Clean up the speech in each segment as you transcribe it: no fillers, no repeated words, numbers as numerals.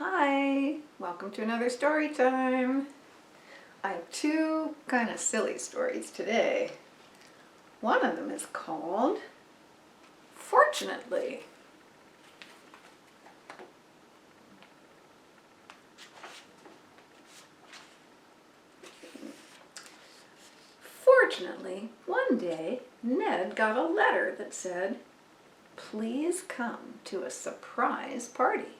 Hi, welcome to another story time. I have two kind of silly stories today. One of them is called Fortunately. Fortunately, one day Ned got a letter that said, "Please come to a surprise party."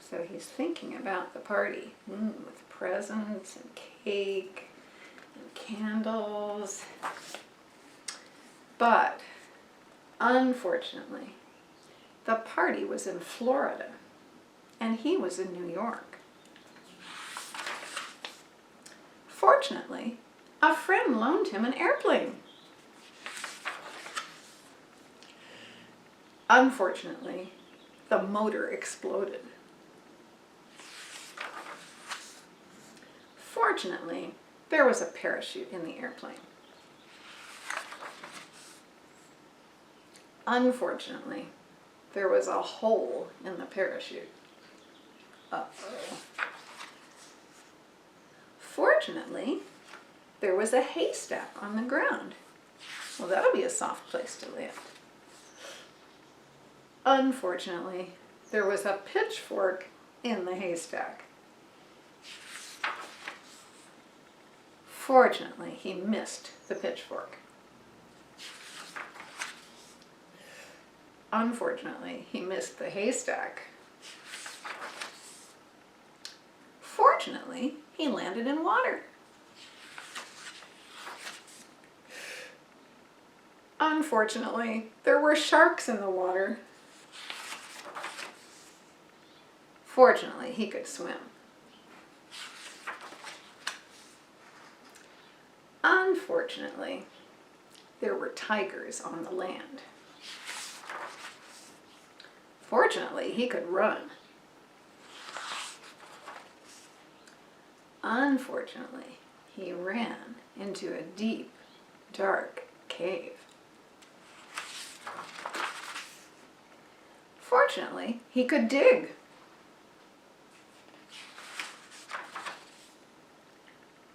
So he's thinking about the party with presents and cake and candles. But unfortunately, the party was in Florida and he was in New York. Fortunately, a friend loaned him an airplane. Unfortunately, the motor exploded. Fortunately, there was a parachute in the airplane. Unfortunately, there was a hole in the parachute. Uh-oh. Fortunately, there was a haystack on the ground. Well, that'll be a soft place to land. Unfortunately, there was a pitchfork in the haystack. Fortunately, he missed the pitchfork. Unfortunately, he missed the haystack. Fortunately, he landed in water. Unfortunately, there were sharks in the water. Fortunately, he could swim. Unfortunately, there were tigers on the land. Fortunately, he could run. Unfortunately, he ran into a deep, dark cave. Fortunately, he could dig.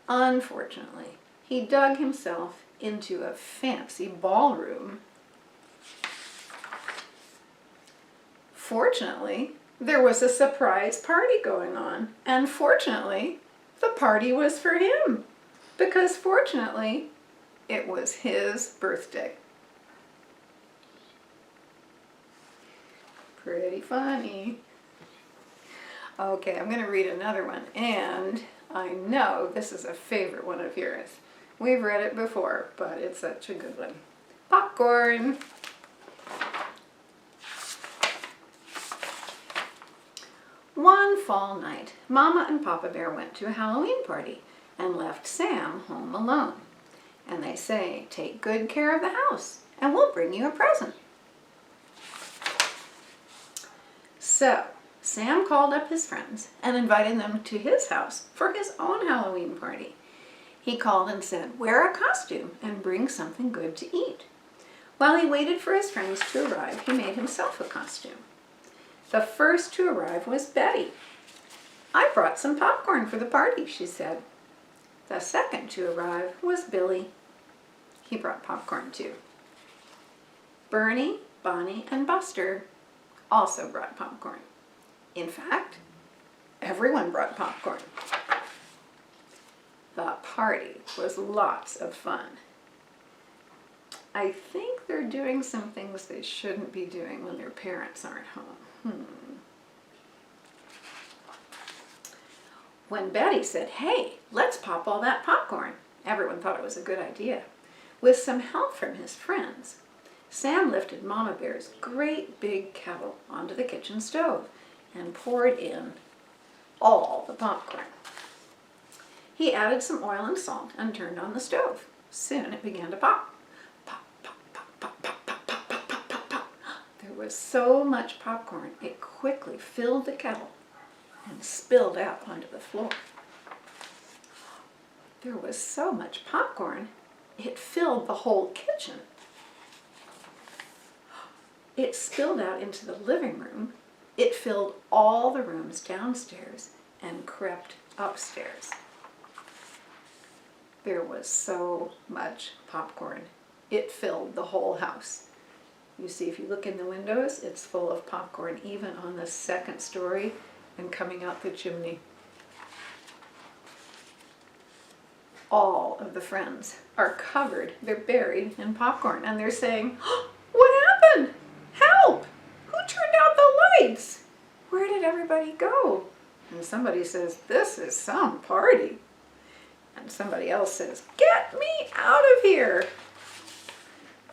Unfortunately, he dug himself into a fancy ballroom. Fortunately, there was a surprise party going on, and fortunately, the party was for him, because fortunately, it was his birthday. Pretty funny. Okay, I'm going to read another one, and I know this is a favorite one of yours. We've read it before, but it's such a good one. Popcorn. One fall night, Mama and Papa Bear went to a Halloween party and left Sam home alone. And they say, "Take good care of the house, and we'll bring you a present." So, Sam called up his friends and invited them to his house for his own Halloween party. He called and said, "Wear a costume and bring something good to eat." While he waited for his friends to arrive, he made himself a costume. The first to arrive was Betty. "I brought some popcorn for the party," she said. The second to arrive was Billy. He brought popcorn too. Bernie, Bonnie, and Buster also brought popcorn. In fact, everyone brought popcorn. The party was lots of fun. I think they're doing some things they shouldn't be doing when their parents aren't home. When Betty said, "Hey, let's pop all that popcorn," everyone thought it was a good idea. With some help from his friends, Sam lifted Mama Bear's great big kettle onto the kitchen stove and poured in all the popcorn. He added some oil and salt and turned on the stove. Soon it began to pop. Pop, pop, pop, pop, pop, pop, pop, pop, pop, pop, pop. There was so much popcorn, it quickly filled the kettle and spilled out onto the floor. There was so much popcorn, it filled the whole kitchen. It spilled out into the living room It filled all the rooms downstairs and crept upstairs. There was so much popcorn. It filled the whole house. You see, if you look in the windows, it's full of popcorn, even on the second story and coming out the chimney. All of the friends are covered, they're buried in popcorn, and they're saying, "Oh, what happened? Help! Who turned out the lights? Where did everybody go?" And somebody says, "This is some party." And somebody else says, "Get me out of here."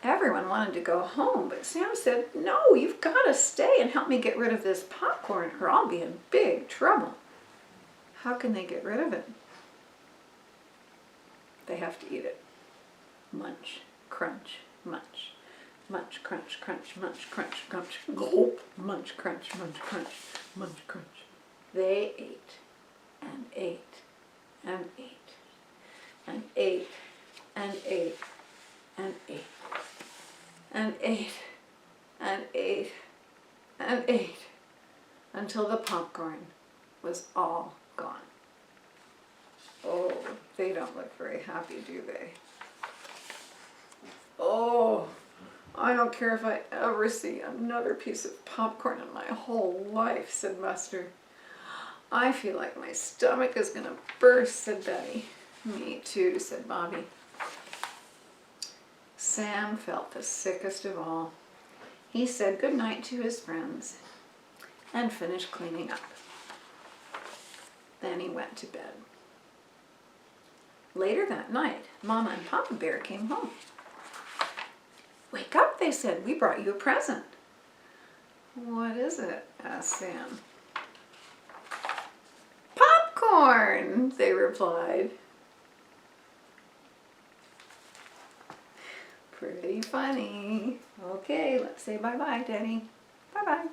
Everyone wanted to go home, but Sam said, "No, you've got to stay and help me get rid of this popcorn, or I'll be in big trouble." How can they get rid of it? They have to eat it. Munch, crunch, munch. Munch, crunch, crunch, munch, crunch, crunch, gulp. Munch, crunch, munch, crunch, munch, crunch. They ate and ate and ate and ate and ate and ate and ate and ate and ate until the popcorn was all gone. Oh, they don't look very happy, do they? "Oh, I don't care if I ever see another piece of popcorn in my whole life," said Mustard. "I feel like my stomach is going to burst," said Betty. "Me too," said Bobby. Sam felt the sickest of all. He said goodnight to his friends and finished cleaning up. Then he went to bed. Later that night, Mama and Papa Bear came home. "Wake up," they said. "We brought you a present." "What is it?" asked Sam. "Popcorn," they replied. Pretty funny. Okay, let's say bye-bye, Denny. Bye-bye.